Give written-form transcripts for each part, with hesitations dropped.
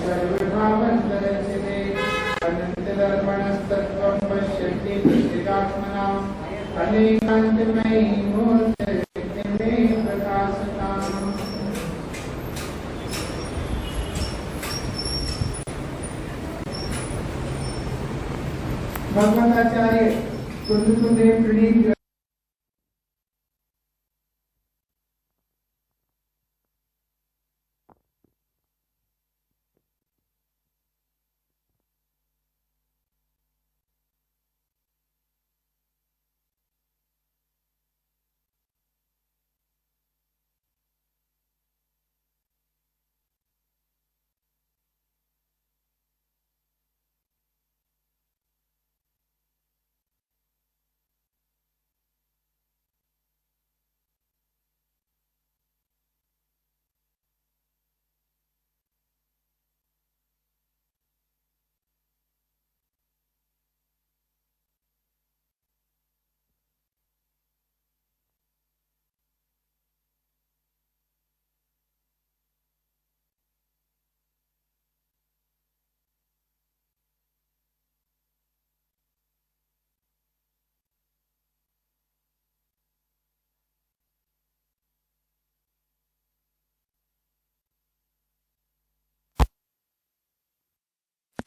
सर्वभावन्तरचिते अनन्तधर्मणस्तत्त्वं पश्यति बुद्धिरात्मनाम् अनेकान्तमयी मूर्तिर्विद्यते प्रकाशताम्। भगवताचार्य कुंदकुंदेव प्रणीत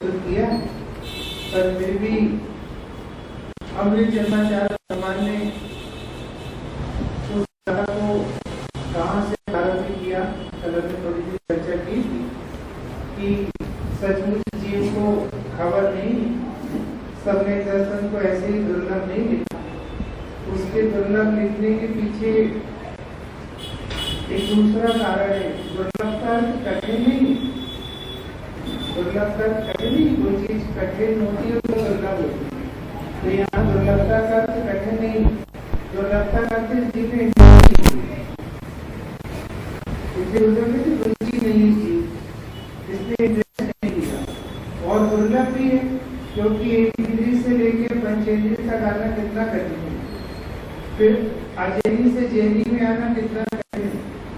किया, पर फिर भी अमृत जन्माचार्य भगवान ने उस तरह को कहाँ से प्रारंभ किया। कल हमने थोड़ी सी चर्चा की थी कि सचमुच जीव को खबर नहीं, समय दर्शन को ऐसे ही दुर्लभ नहीं मिला। उसके दुर्लभ लिखने के पीछे एक दूसरा कारण है। दुर्लभता कठिन नहीं, दुर्लभता कठिन, कोई चीज कठिन होती है तो दुर्लभ होती है। तो यहाँ दुर्लभता का अर्थ कठिन नहीं, दुर्लभता का अर्थ जीव में रुचि नहीं थी, इसलिए इंटरेस्ट नहीं दिया। और दुर्लभ भी है क्योंकि एक इंद्रिय से लेकर पंचेंद्रिय तक आना कितना कठिन है, फिर अजैनी से जैनी में आना कितना कठिन है,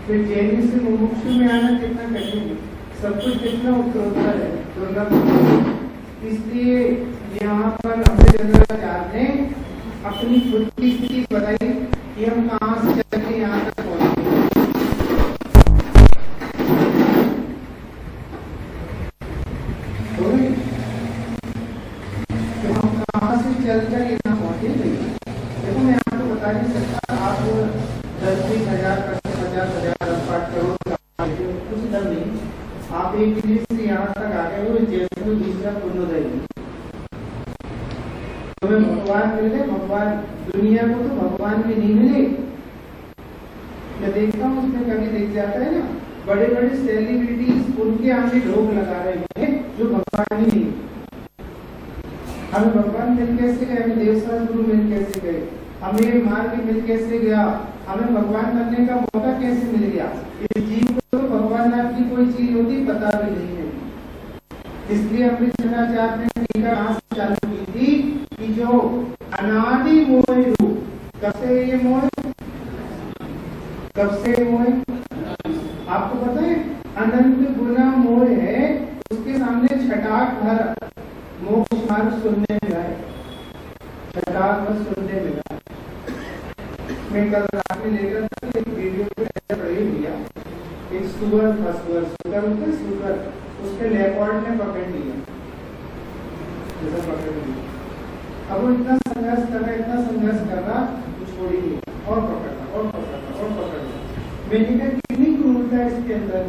फिर जैनी से मुमुक्षु में आना कितना कठिन है। सब कुछ कितना उत्तरोत्तर है, दुर्लभ। इसलिए यहाँ पर अमृत जन्माचार्य ने अपनी खुद की स्थिति बताई कि हम कहाँ से चल के यहाँ तक पहुँचे। तो हम कहाँ से चलकर यहाँ पहुँचे। देखो मैं आपको बता नहीं सकता, आप 10-20,000 50,000 पाठ करो कुछ दम नहीं। आप एक दिन से यहाँ तक आ गए हो, जैसे दूसरा पुण्योदय। तुम्हें भगवान मिल गए, भगवान दुनिया को तो भगवान भी नहीं मिले। मैं देखता हूँ उसमें कभी देख जाता है ना, बड़े बड़े सेलिब्रिटीज उनके आगे लोग लगा रहे हैं जो भगवान ही नहीं। हमें भगवान मिल कैसे गए, हमें देवसार गुरु मिल कैसे गए, हमें मार्ग मिल कैसे गया, हमें भगवान बनने का मौका कैसे मिल गया। इस जीव को तो भगवान नाम की कोई चीज होती पता भी नहीं है। इसलिए अमृत जन्माचार्य ने टीका कहाँ से चालू की थी कि जो अनादि मोह रूप, कब से ये मोह, कब से मोह आपको पता है, अनंत गुना मोह है। उसके सामने छटाक भर मोक्ष मार्ग सुनने मिला है, छटाक भर सुनने मिला। मैं कल रात में लेकर एक वीडियो पे पढ़ी दिया, एक सुअर था, सुअर उसके लेपर्ड ने पकड़ लिया, जैसा पकड़ लिया। अब वो इतना संघर्ष कर रहा तो छोड़ ही दिया, और पकड़ना और पकड़ना और पकड़ना। मैंने कहा कितनी क्रूरता है इसके अंदर,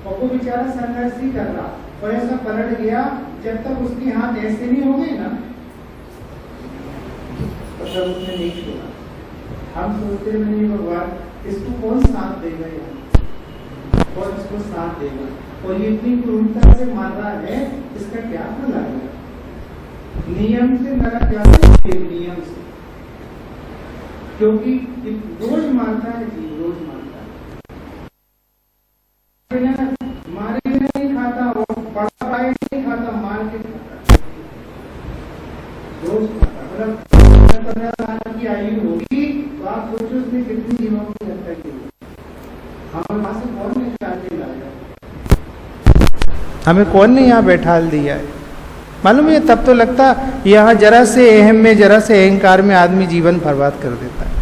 और वो बेचारा संघर्ष ही कर रहा और ऐसा पलट गया। जब तक उसके हाथ ऐसे नहीं हो गए ना, तब उसने नहीं छोड़ा। हम सोचते नहीं भगवान इसको कौन साथ देगा यार, और इसको साथ देगा, और ये इतनी क्रूरता से मार रहा है, इसका क्या फल आएगा। नियम से नरक जाता है, नियम से, क्योंकि रोज मारता है जी, रोज मारता है। मारे नहीं खाता, वो बड़ा पाए नहीं खाता, मार के खाता, रोज खाता। मतलब 15 साल की आयु होगी तो आप सोचो उसने कितनी जीवों की हत्या की। हमारे पास से कौन निकाल के लाएगा। हमें कौन ने यहाँ बैठा दिया है मालूम है? तब तो लगता यहाँ जरा से अहम में, जरा से अहंकार में आदमी जीवन बर्बाद कर देता है।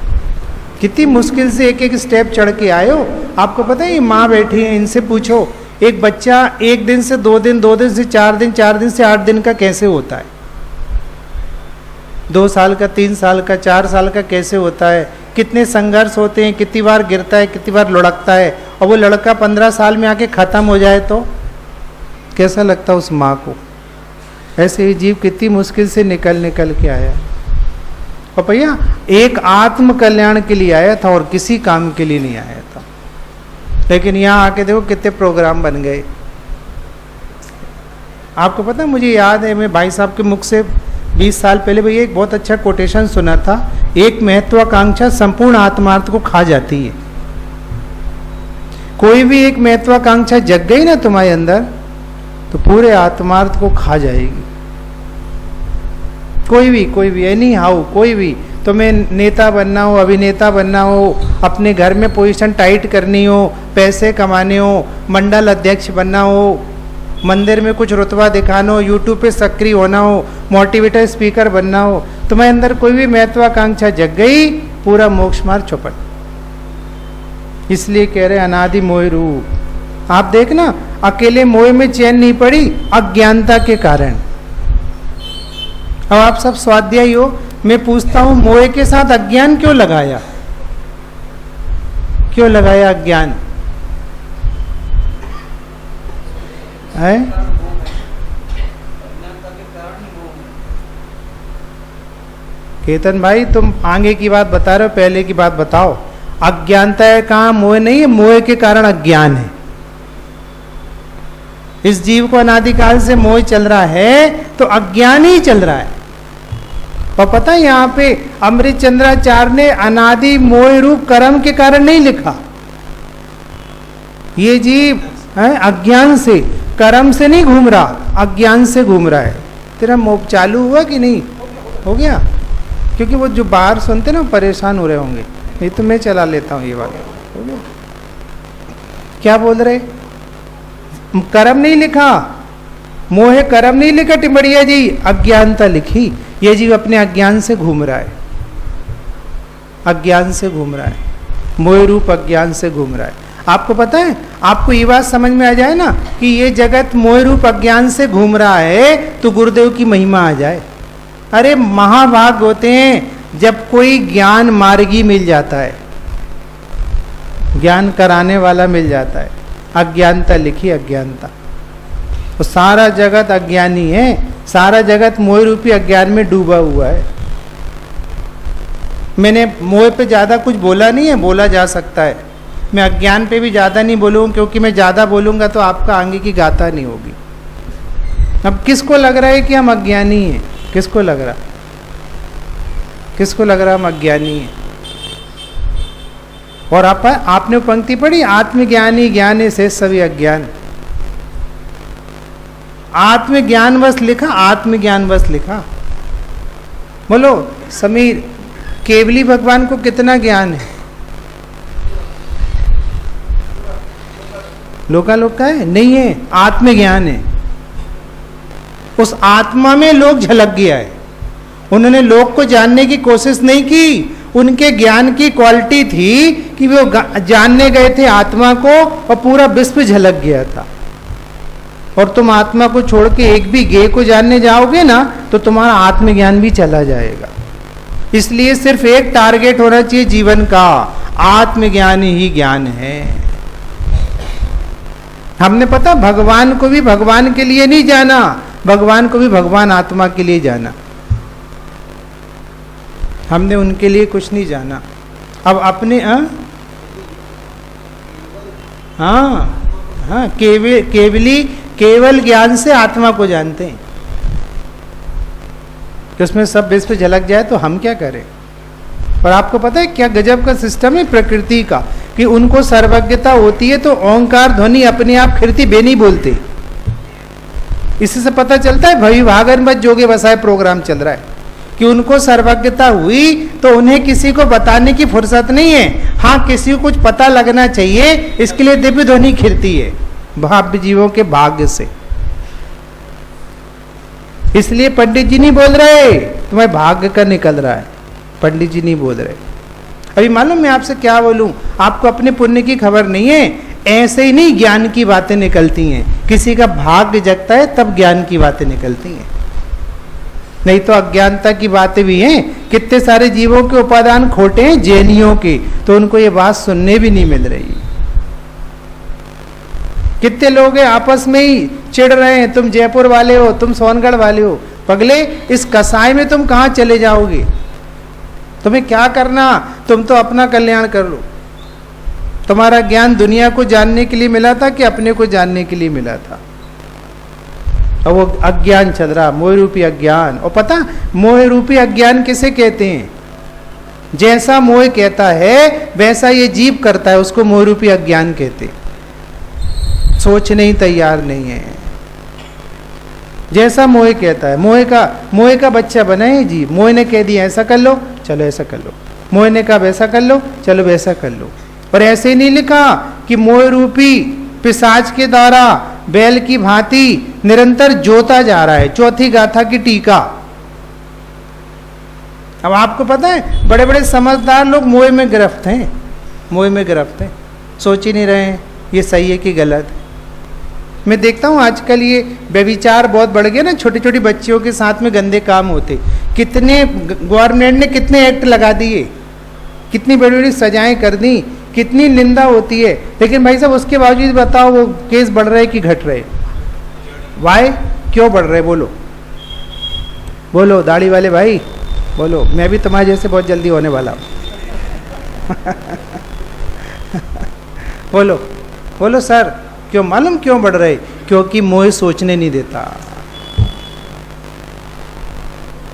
कितनी मुश्किल से एक एक स्टेप चढ़ के आए हो। आपको पता है ये माँ बैठी है, इनसे पूछो एक बच्चा 1 दिन से 2 दिन, 2 दिन से 4 दिन, 4 दिन से 8 दिन का कैसे होता है, 2 साल का, 3 साल का, 4 साल का कैसे होता है, कितने संघर्ष होते हैं, कितनी बार गिरता है, कितनी बार लुढ़कता है, और वो लड़का 15 साल में आके खत्म हो जाए तो कैसा लगता उस माँ को। ऐसे ही जीव कितनी मुश्किल से निकल के आया। और भैया एक आत्म कल्याण के लिए आया था और किसी काम के लिए नहीं आया था। लेकिन यहाँ आके देखो कितने प्रोग्राम बन गए। आपको पता है, मुझे याद है मैं भाई साहब के मुख से 20 साल पहले भैया एक बहुत अच्छा कोटेशन सुना था, एक महत्वाकांक्षा संपूर्ण आत्मार्थ को खा जाती है। कोई भी एक महत्वाकांक्षा जग गई ना तुम्हारे अंदर तो पूरे आत्मार्थ को खा जाएगी। कोई भी एनी हाउ, कोई भी, तुम्हें नेता बनना हो, अभिनेता बनना हो, अपने घर में पोजीशन टाइट करनी हो, पैसे कमाने हो, मंडल अध्यक्ष बनना हो, मंदिर में कुछ रुतबा दिखाना हो, यूट्यूब पे सक्रिय होना हो, मोटिवेटर स्पीकर बनना हो, तुम्हारे अंदर कोई भी महत्वाकांक्षा जग गई, पूरा मोक्ष मार्ग चौपट। इसलिए कह रहे अनादि मोह रूप। आप देखना अकेले मोह में चैन नहीं पड़ी, अज्ञानता के कारण। अब आप सब स्वाध्यायी हो, मैं पूछता हूं मोह के साथ अज्ञान क्यों लगाया? क्यों लगाया अज्ञान है? केतन भाई तुम आगे की बात बता रहे हो, पहले की बात बताओ। अज्ञानता है कहाँ, मोह नहीं है। मोह के कारण अज्ञान है। इस जीव को अनादिकाल से मोह चल रहा है तो अज्ञान ही चल रहा है। और पता है यहाँ पे अमृत चंद्राचार्य ने अनादि मोह रूप कर्म के कारण नहीं लिखा। ये जीव है अज्ञान से, कर्म से नहीं घूम रहा, अज्ञान से घूम रहा है। तेरा मोह चालू हुआ कि नहीं? हो गया? क्योंकि वो जो बाहर सुनते ना परेशान हो रहे होंगे, ये तो मैं चला लेता हूँ ये बात। हो गया? क्या बोल रहे? कर्म नहीं लिखा, मोह कर्म नहीं लिखा टिमड़िया जी, अज्ञानता लिखी। ये जीव अपने अज्ञान से घूम रहा है, अज्ञान से घूम रहा है, मोह रूप अज्ञान से घूम रहा है। आपको पता है, आपको ये बात समझ में आ जाए ना कि ये जगत मोह रूप अज्ञान से घूम रहा है तो गुरुदेव की महिमा आ जाए। अरे महाभाग होते हैं जब कोई ज्ञान मार्गी मिल जाता है, ज्ञान कराने वाला मिल जाता है। अज्ञानता लिखी, अज्ञानता। तो सारा जगत अज्ञानी है, सारा जगत मोह रूपी अज्ञान में डूबा हुआ है। मैंने मोह पे ज्यादा कुछ बोला नहीं है, बोला जा सकता है। मैं अज्ञान पे भी ज्यादा नहीं बोलूँगा, क्योंकि मैं ज्यादा बोलूंगा तो आपका आगे की गाथा नहीं होगी। अब किसको लग रहा है कि हम अज्ञानी हैं? किसको लग रहा? किसको लग रहा हम अज्ञानी हैं? और आपने पंक्ति पढ़ी, आत्मज्ञानी ज्ञान है शेष सभी अज्ञान। आत्मज्ञानवश लिखा, आत्मज्ञानवश लिखा। बोलो समीर, केवली भगवान को कितना ज्ञान है? लोकालोक का है? नहीं है, आत्मज्ञान है। उस आत्मा में लोक झलक गया है। उन्होंने लोक को जानने की कोशिश नहीं की, उनके ज्ञान की क्वालिटी थी कि वो जानने गए थे आत्मा को और पूरा विश्व झलक गया था। और तुम आत्मा को छोड़ के एक भी गे को जानने जाओगे ना तो तुम्हारा आत्मज्ञान भी चला जाएगा। इसलिए सिर्फ एक टारगेट होना चाहिए जीवन का, आत्मज्ञान ही ज्ञान है। हमने पता भगवान को भी भगवान के लिए नहीं जाना, भगवान को भी भगवान आत्मा के लिए जाना। हमने उनके लिए कुछ नहीं जाना। अब अपने हाँ केवल ज्ञान से आत्मा को जानते हैं कि उसमें सब विश्व झलक जाए तो हम क्या करें। और आपको पता है क्या गजब का सिस्टम है प्रकृति का, कि उनको सर्वज्ञता होती है तो ओंकार ध्वनि अपने आप खिरती बे नहीं बोलते। इससे से पता चलता है भई भागन मत जोगे बसाए प्रोग्राम चल रहा है कि उनको सर्वज्ञता हुई तो उन्हें किसी को बताने की फुर्सत नहीं है। हाँ, किसी को कुछ पता लगना चाहिए, इसके लिए दिव्य ध्वनि खिरती है भाव्य जीवों के भाग्य से। इसलिए पंडित जी नहीं बोल रहे, तुम्हें भाग्य का निकल रहा है, पंडित जी नहीं बोल रहे। अभी मालूम मैं आपसे क्या बोलूं, आपको अपने पुण्य की खबर नहीं है, ऐसे ही नहीं ज्ञान की बातें निकलती हैं। किसी का भाग्य जगता है तब ज्ञान की बातें निकलती हैं, नहीं तो अज्ञानता की बातें भी हैं। कितने सारे जीवों के उपादान खोटे हैं जैनियों के, तो उनको ये बात सुनने भी नहीं मिल रही। कितने लोग हैं आपस में ही चिढ़ रहे हैं, तुम जयपुर वाले हो, तुम सोनगढ़ वाले हो। पगले, इस कसाई में तुम कहां चले जाओगे? तुम्हें क्या करना, तुम तो अपना कल्याण कर लो। तुम्हारा ज्ञान दुनिया को जानने के लिए मिला था कि अपने को जानने के लिए मिला था? और वो अज्ञान चल रहा, मोह रूपी अज्ञान। और पता मोह रूपी अज्ञान किसे कहते हैं? जैसा मोह कहता है वैसा ये जीव करता है, उसको मोह रूपी अज्ञान कहते। सोचने ही तैयार नहीं है। जैसा मोह कहता है, मोह का बच्चा बना है जीव। मोह ने कह दिया ऐसा कर लो, चलो ऐसा कर लो। मोह ने कहा वैसा कर लो, चलो वैसा कर लो। पर ऐसे ही नहीं लिखा कि मोह रूपी पिशाच के द्वारा बैल की भांति निरंतर जोता जा रहा है। चौथी गाथा की टीका। अब आपको पता है बड़े बड़े समझदार लोग मोह में गिरफ्त हैं, मोह में गिरफ्त हैं, सोच ही नहीं रहे हैं ये सही है कि गलत है। मैं देखता हूँ आजकल ये व्यभिचार बहुत बढ़ गया ना, छोटी छोटी बच्चियों के साथ में गंदे काम होते। कितने गवर्नमेंट ने कितने एक्ट लगा दिए, कितनी बड़ी बड़ी सजाएं कर दी, कितनी निंदा होती है, लेकिन भाई साहब उसके बावजूद बताओ वो केस बढ़ रहे कि घट रहे? वाई, क्यों बढ़ रहे? बोलो बोलो दाढ़ी वाले भाई बोलो, मैं भी तुम्हारे जैसे बहुत जल्दी होने वाला हूँ। बोलो बोलो सर, क्यों? मालूम क्यों बढ़ रहे? क्योंकि मोह सोचने नहीं देता।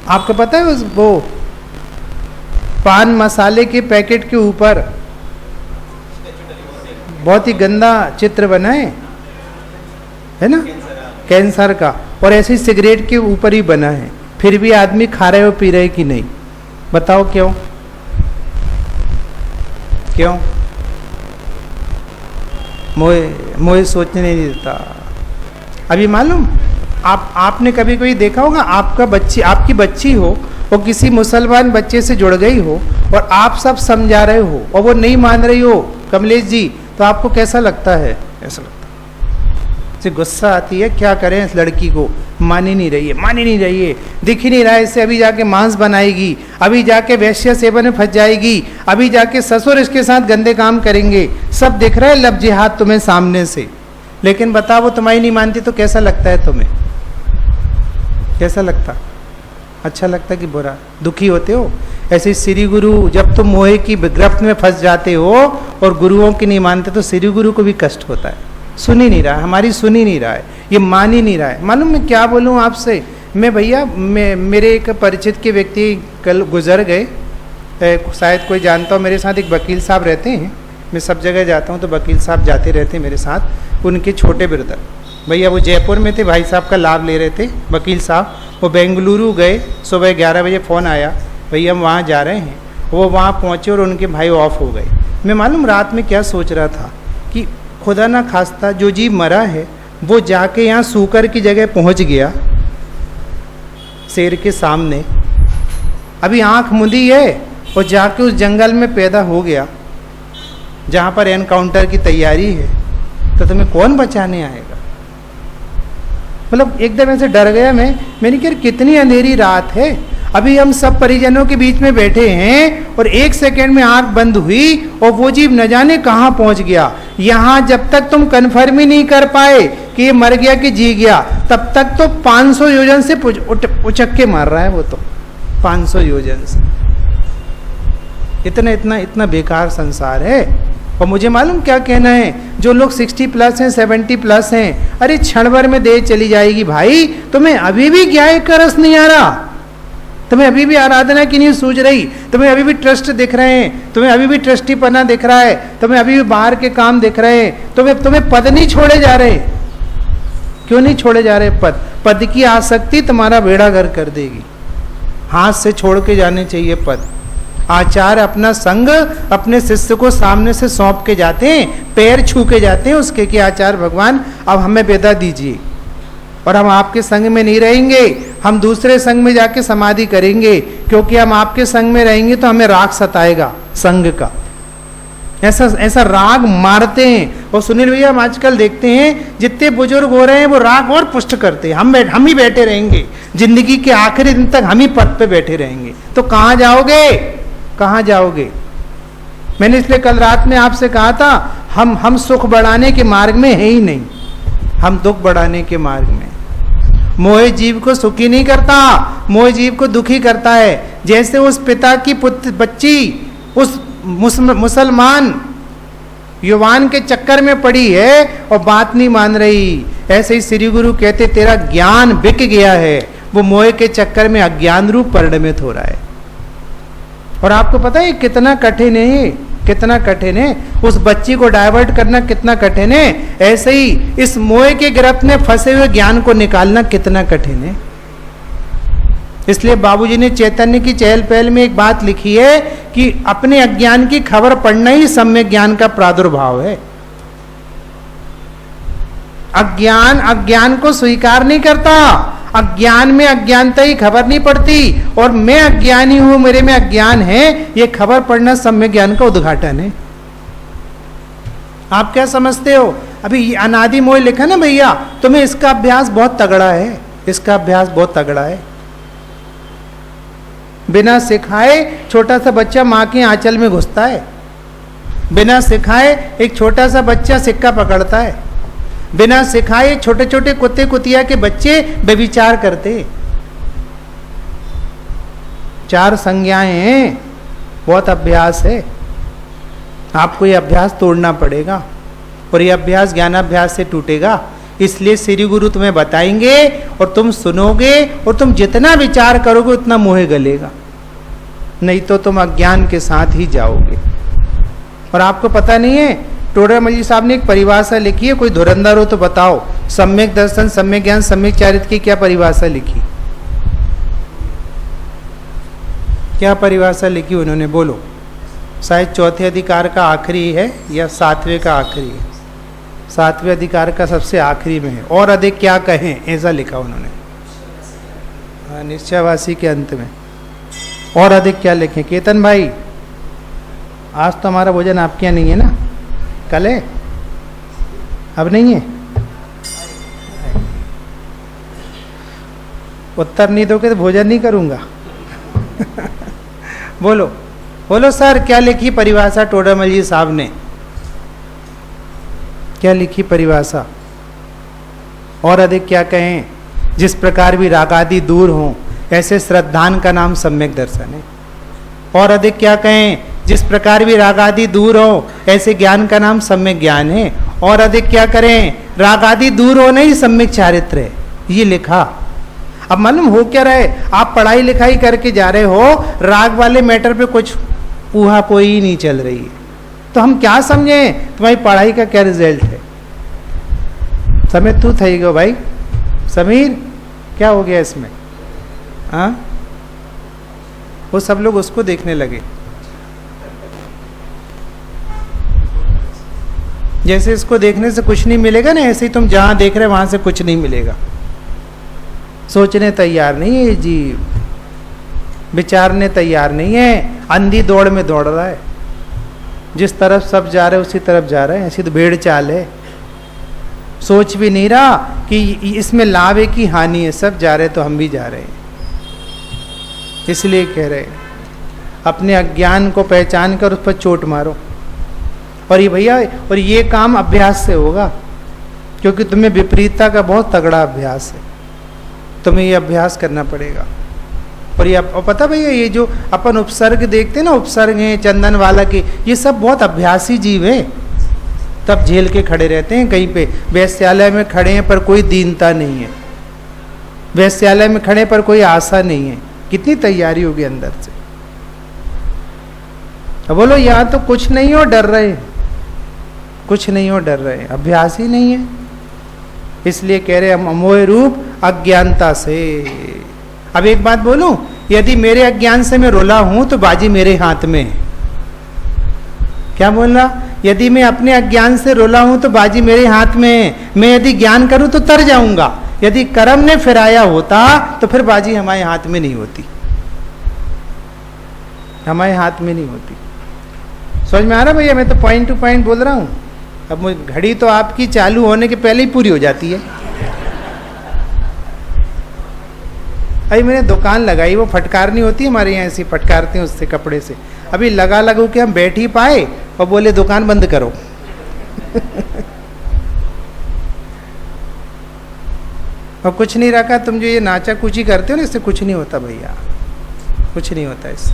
आपको पता है वो पान मसाले के पैकेट के ऊपर बहुत ही गंदा चित्र बना है ना, कैंसर का, और ऐसे ही सिगरेट के ऊपर ही बना है, फिर भी आदमी खा रहे हो पी रहे कि नहीं? बताओ क्यों? क्यों? मोह सोचने नहीं देता। अभी मालूम आपने कभी कोई देखा होगा, आपकी बच्ची हो और किसी मुसलमान बच्चे से जुड़ गई हो और आप सब समझा रहे हो और वो नहीं मान रही हो, कमलेश जी, तो आपको कैसा लगता है? ऐसा लगता है गुस्सा आती है, क्या करें इस लड़की को, मान ही नहीं रही है, दिख ही नहीं रहा है इससे, अभी जाके मांस बनाएगी, अभी जाके वैश्य सेवन में फंस जाएगी, अभी जाके ससुर इसके साथ गंदे काम करेंगे, सब दिख रहा है लफ्ज़ हाथ तुम्हें सामने से। लेकिन बताओ वो तुम्हारी नहीं मानती तो कैसा लगता है तुम्हें? कैसा लगता? अच्छा लगता कि बुरा? दुखी होते हो? ऐसे श्री गुरु, जब तुम मोह की गिरफ्त में फंस जाते हो और गुरुओं की नहीं मानते तो श्री गुरु को भी कष्ट होता है। सुन ही नहीं रहा है, हमारी सुन ही नहीं रहा है, ये मान ही नहीं रहा है। मालूम मैं क्या बोलूँ आपसे, मैं भैया मेरे एक परिचित के व्यक्ति कल गुजर गए, शायद कोई जानता हो, मेरे साथ एक वकील साहब रहते हैं, मैं सब जगह जाता हूँ तो वकील साहब जाते रहते हैं मेरे साथ। उनके छोटे ब्रदर भैया वो जयपुर में थे, भाई साहब का लाभ ले रहे थे वकील साहब, वो बेंगलुरु गए, सुबह 11 बजे फ़ोन आया भैया हम वहाँ जा रहे हैं। वो वहाँ पहुँचे और उनके भाई ऑफ हो गए। मैं मालूम रात में क्या सोच रहा था कि खुदा ना खास्ता जो जीव मरा है वो जाके यहाँ सूकर की जगह पहुँच गया, शेर के सामने, अभी आँख मुंदी है और जाके उस जंगल में पैदा हो गया जहाँ पर एनकाउंटर की तैयारी है, तो तुम्हें कौन बचाने आएगा? मतलब एकदम ऐसे डर गया मैंने कहा कितनी अंधेरी रात है, अभी हम सब परिजनों के बीच में बैठे हैं और एक सेकंड में आंख बंद हुई और वो जीव न जाने कहाँ पहुँच गया। यहाँ जब तक तुम कन्फर्म ही नहीं कर पाए कि ये मर गया कि जी गया, तब तक तो 500 योजन से उचक के मार रहा है वो, तो 500 योजन से। इतना बेकार संसार है। और मुझे मालूम क्या कहना है, जो लोग 60 प्लस हैं, 70 प्लस हैं, अरे क्षण भर में देह चली जाएगी भाई, तुम्हें अभी भी ज्ञान का रस नहीं आ रहा, तुम्हें अभी भी आराधना की नहीं सूझ रही, तुम्हें अभी भी ट्रस्ट दिख रहे हैं, तुम्हें अभी भी ट्रस्टीपना दिख रहा है, तुम्हें अभी भी बाहर के काम दिख रहे हैं, तुम्हें पद नहीं छोड़े जा रहे। क्यों नहीं छोड़े जा रहे? पद की आसक्ति तुम्हारा बेड़ा गर्क कर देगी। हाथ से छोड़ के जाने चाहिए पद। आचार्य अपना संग अपने शिष्य को सामने से सौंप के जाते हैं, पैर छू के जाते हैं उसके कि आचार्य भगवान अब हमें बेदा दीजिए और हम आपके संग में नहीं रहेंगे, हम दूसरे संग में जाके समाधि करेंगे, क्योंकि हम आपके संग में रहेंगे तो हमें राग सताएगा संग का। ऐसा ऐसा राग मारते हैं। और सुनील भैया, हम आजकल देखते हैं जितने बुजुर्ग हो रहे हैं वो राग और पुष्ट करते हैं। हम ही बैठे रहेंगे जिंदगी के आखिरी दिन तक, हम ही पद पे बैठे रहेंगे। तो कहाँ जाओगे, कहाँ जाओगे? मैंने इसलिए कल रात में आपसे कहा था, हम सुख बढ़ाने के मार्ग में है ही नहीं, हम दुख बढ़ाने के मार्ग में। मोह जीव को सुखी नहीं करता, मोह जीव को दुखी करता है। जैसे उस पिता की पुत्र बच्ची उस मुसलमान युवान के चक्कर में पड़ी है और बात नहीं मान रही, ऐसे ही श्री गुरु कहते तेरा ज्ञान बिक गया है, वो मोह के चक्कर में अज्ञान रूप परिणमित हो रहा है। और आपको पता है कितना कठिन है, कितना कठिन है उस बच्ची को डाइवर्ट करना, कितना कठिन है। ऐसे ही इस मोह के गिरफ्त में फंसे हुए ज्ञान को निकालना कितना कठिन है। इसलिए बाबूजी ने चैतन्य की चहल पहल में एक बात लिखी है कि अपने अज्ञान की खबर पढ़ना ही सम्यक ज्ञान का प्रादुर्भाव है। अज्ञान को स्वीकार नहीं करता, अज्ञान में अज्ञानता ही खबर नहीं पड़ती, और मैं अज्ञानी हूं, मेरे में अज्ञान है, ये खबर पढ़ना सम्यक ज्ञान का उद्घाटन है। आप क्या समझते हो? अभी अनादि मोह लिखा ना भैया, तुम्हें इसका अभ्यास बहुत तगड़ा है, इसका अभ्यास बहुत तगड़ा है। बिना सिखाए छोटा सा बच्चा माँ के आंचल में घुसता है, बिना सिखाए एक छोटा सा बच्चा सिक्का पकड़ता है, बिना सिखाए छोटे छोटे कुत्ते कुतिया के बच्चे व्यभिचार करते। 4 संज्ञाएं हैं, बहुत अभ्यास है। आपको ये अभ्यास तोड़ना पड़ेगा, और ये अभ्यास ज्ञानाभ्यास से टूटेगा। इसलिए श्री गुरु तुम्हें बताएंगे और तुम सुनोगे, और तुम जितना विचार करोगे उतना मोह गलेगा, नहीं तो तुम अज्ञान के साथ ही जाओगे। और आपको पता नहीं है, टोडरमल जी साहब ने एक परिभाषा लिखी है, कोई धुरंधर हो तो बताओ, सम्यक दर्शन, सम्यक ज्ञान, सम्यक चारित्र की क्या परिभाषा लिखी? क्या परिभाषा लिखी उन्होंने, बोलो? शायद चौथे अधिकार का आखिरी है या 7वें का आखिरी है, 7वें अधिकार का सबसे आखिरी में है। और अधिक क्या कहें, ऐसा लिखा उन्होंने निश्चयवासी के अंत में। और अधिक क्या लिखें? केतन भाई, आज तो हमारा भोजन आपके यहाँ नहीं है ना, कल है? अब नहीं है? उत्तर नहीं दोगे तो भोजन नहीं करूंगा। बोलो बोलो सर, क्या लिखी परिभाषा टोडरमल जी साहब ने? क्या लिखी परिभाषा? और अधिक क्या कहें? जिस प्रकार भी रागादि दूर हों, ऐसे श्रद्धान का नाम सम्यक दर्शन है। और अधिक क्या कहें? जिस प्रकार भी रागादि दूर हो, ऐसे ज्ञान का नाम सम्यक ज्ञान है। और अधिक क्या करें? रागादि दूर होने ही सम्यक चारित्र है, ये लिखा। अब मालूम हो क्या रहा है, आप पढ़ाई लिखाई करके जा रहे हो, राग वाले मैटर पे कुछ ऊहा पोई नहीं चल रही है, तो हम क्या समझें तुम्हारी पढ़ाई का क्या रिजल्ट है? समय तू थी गो भाई, समीर क्या हो गया इसमें? हाँ, वो सब लोग उसको देखने लगे, जैसे इसको देखने से कुछ नहीं मिलेगा ना, ऐसे ही तुम जहां देख रहे वहां से कुछ नहीं मिलेगा। सोचने तैयार नहीं है जीव, विचारने तैयार नहीं है, अंधी दौड़ में दौड़ रहा है, जिस तरफ सब जा रहे उसी तरफ जा रहे हैं। ऐसी तो भेड़ चाल है, सोच भी नहीं रहा कि इसमें लाभ है कि हानि है, सब जा रहे तो हम भी जा रहे हैं। इसलिए कह रहे अपने अज्ञान को पहचान कर उस पर चोट मारो। और ये भैया, और ये काम अभ्यास से होगा, क्योंकि तुम्हें विपरीतता का बहुत तगड़ा अभ्यास है, तुम्हें ये अभ्यास करना पड़ेगा। और ये पता भैया, ये जो अपन उपसर्ग देखते हैं ना, उपसर्ग हैं चंदन वाला के, ये सब बहुत अभ्यासी जीव है, तब झेल के खड़े रहते हैं। कहीं पे वैश्यालय में खड़े हैं पर कोई दीनता नहीं है, वैश्यालय में खड़े पर कोई आशा नहीं है, कितनी तैयारी होगी अंदर से। अब बोलो यहाँ तो कुछ नहीं हो, डर रहे, कुछ नहीं हो, डर रहे, अभ्यास ही नहीं है। इसलिए कह रहे हम अमोह रूप अज्ञानता से। अब एक बात बोलूं, यदि मेरे अज्ञान से मैं रुला हूं तो बाजी मेरे हाथ में है। क्या बोल रहा? यदि मैं अपने अज्ञान से रुला हूं तो बाजी मेरे हाथ में है। मैं यदि ज्ञान करूं तो तर जाऊंगा, यदि कर्म ने फिराया होता तो फिर बाजी हमारे हाथ में नहीं होती, हमारे हाथ में नहीं होती। समझ में आ रहा भैया? मैं तो पॉइंट टू पॉइंट बोल रहा हूं। अब घड़ी तो आपकी चालू होने के पहले ही पूरी हो जाती है। अभी मैंने दुकान लगाई, वो फटकारनी होती है हमारे यहाँ, ऐसी फटकारते हैं उससे, कपड़े से। अभी लगा लगू के हम बैठ ही पाए और बोले दुकान बंद करो। और कुछ नहीं रखा। तुम जो ये नाचा कूची करते हो ना, इससे कुछ नहीं होता भैया, कुछ नहीं होता इससे।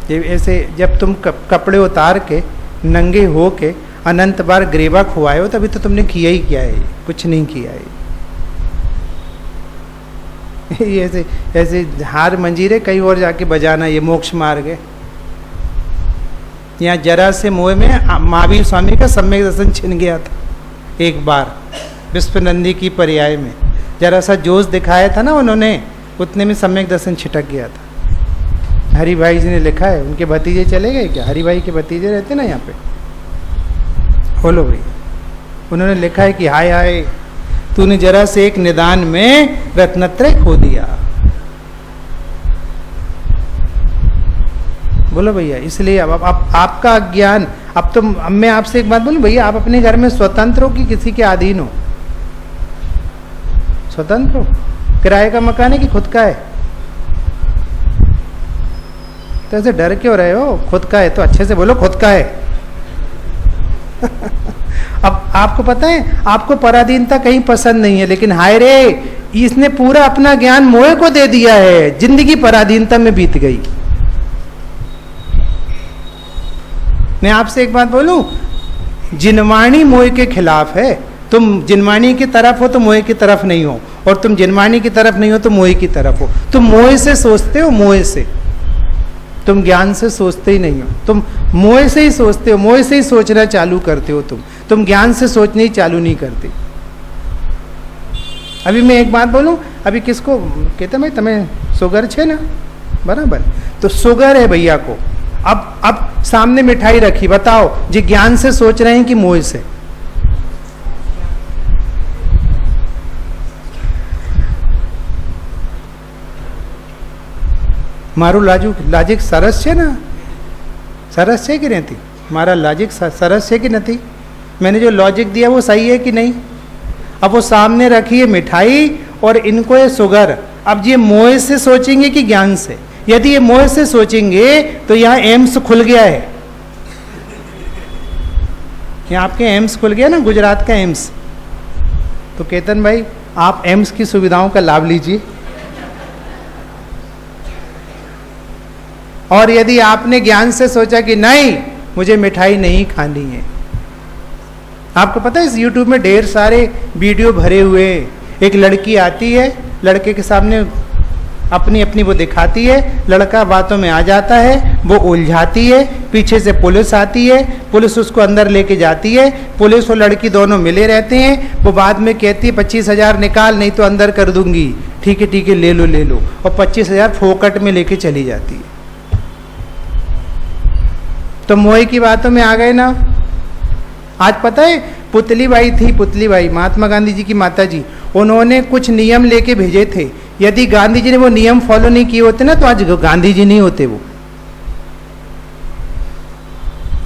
ये ऐसे जब तुम कपड़े उतार के नंगे हो के अनंत बार ग्रेवा खुआए हो, तभी तो तुमने किया ही क्या है, कुछ नहीं किया है। ऐसे ऐसे हार मंजीरे कहीं और जाके बजाना, ये मोक्ष मार्ग है। यहाँ जरा से मोह में महावीर स्वामी का सम्यक दर्शन छिन गया था एक बार, विश्वनंदी की पर्याय में। जरा सा जोश दिखाया था ना उन्होंने, उतने में सम्यक दर्शन छिटक गया था। हरि भाई जी ने लिखा है, उनके भतीजे चले गए क्या? हरि भाई के भतीजे रहते ना यहाँ पे, बोलो भाई। उन्होंने लिखा है कि हाय हाय, तूने जरा से एक निदान में रत्नत्रय खो दिया। बोलो भैया। इसलिए अब आपका ज्ञान, अब मैं आपसे एक बात बोलूं भैया, आप अपने घर में स्वतंत्र हो कि किसी के अधीन हो? स्वतंत्र हो? किराए का मकान है कि खुद का है? तो ऐसे डर क्यों रहे हो? खुद का है तो अच्छे से बोलो खुद का है। अब आपको पता है, आपको पराधीनता कहीं पसंद नहीं है, लेकिन हाय रे, इसने पूरा अपना ज्ञान मोह को दे दिया है, जिंदगी पराधीनता में बीत गई। मैं आपसे एक बात बोलूं, जिनवाणी मोह के खिलाफ है। तुम जिनवाणी की तरफ हो तो मोह की तरफ नहीं हो, और तुम जिनवाणी की तरफ नहीं हो तो मोह की तरफ हो। तुम मोह से सोचते हो, मोह से। तुम ज्ञान से सोचते ही नहीं हो, तुम मोह से ही सोचते हो, मोह से ही सोचना चालू करते हो। तुम ज्ञान से सोचने ही चालू नहीं करते। अभी मैं एक बात बोलूं, अभी किसको कहते भाई तुम्हें शुगर छे ना, बराबर, तो शुगर है भैया को। अब सामने मिठाई रखी, बताओ जी ज्ञान से सोच रहे हैं कि मोह से? मारू लाजिक सरस है ना, सरस है कि नहीं थी? मारा लॉजिक सरस है कि नहीं? मैंने जो लॉजिक दिया वो सही है कि नहीं? अब वो सामने रखी है मिठाई और इनको ये शुगर। अब ये मोह से सोचेंगे कि ज्ञान से? यदि ये मोह से सोचेंगे तो यहाँ एम्स खुल गया है, यहाँ आपके एम्स खुल गया ना, गुजरात का एम्स। तो केतन भाई आप एम्स की सुविधाओं का लाभ लीजिए। और यदि आपने ज्ञान से सोचा कि नहीं मुझे मिठाई नहीं खानी है, आपको पता है इस YouTube में ढेर सारे वीडियो भरे हुए। एक लड़की आती है, लड़के के सामने अपनी अपनी वो दिखाती है, लड़का बातों में आ जाता है, वो उलझाती है, पीछे से पुलिस आती है, पुलिस उसको अंदर लेके जाती है, पुलिस और लड़की दोनों मिले रहते हैं। वो बाद में कहती है 25,000 निकाल नहीं तो अंदर कर दूंगी। ठीक है ले लो, और 25,000 फोकट में लेके चली जाती है। तो मोह की बातों में आ गए ना। आज पता है पुतली बाई थी, पुतली बाई महात्मा गांधी जी की माता जी, उन्होंने कुछ नियम लेके भेजे थे। यदि गांधी जी ने वो नियम फॉलो नहीं किए होते ना तो आज गांधी जी नहीं होते, वो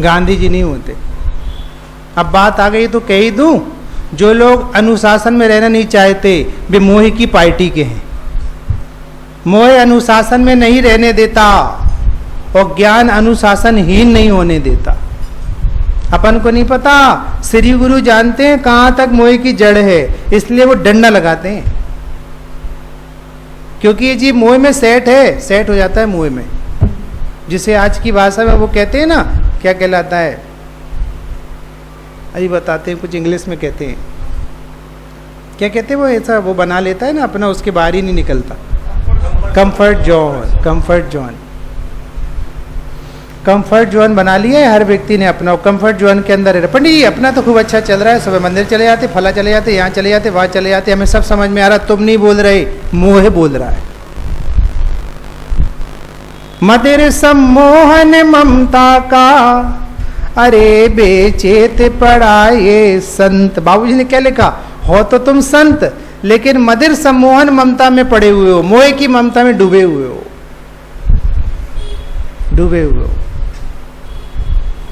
गांधी जी नहीं होते। अब बात आ गई तो कह ही दूं, जो लोग अनुशासन में रहना नहीं चाहते वे मोह की पार्टी के हैं। मोह अनुशासन में नहीं रहने देता और ज्ञान अनुशासनहीन नहीं होने देता। अपन को नहीं पता, श्री गुरु जानते हैं कहां तक मोह की जड़ है, इसलिए वो डंडा लगाते हैं। क्योंकि ये जी मोह में सेट है, सेट हो जाता है मोह में, जिसे आज की भाषा में वो कहते हैं ना, क्या कहलाता है, अभी बताते हैं, कुछ इंग्लिश में कहते हैं, क्या कहते हैं वो, ऐसा वो बना लेता है ना अपना, उसके बाहर ही नहीं निकलता। Comfort zone, comfort zone, comfort zone बना लिया है हर व्यक्ति ने अपना। कंफर्ट जोन के अंदर है। पंडित जी अपना तो खूब अच्छा चल रहा है, सुबह मंदिर चले जाते, फला चले जाते, यहाँ चले जाते, वहाँ चले जाते, हमें सब समझ में आ रहा, तुम नहीं बोल रहे, मोह बोल रहा है। मदिर सम्मोहन ममता का, अरे बेचेत पड़ा ये संत। बाबूजी ने क्या लिखा, हो तो तुम संत लेकिन मदिर सम्मोहन ममता में पड़े हुए हो, मोह की ममता में डूबे हुए हो, डूबे हुए हो।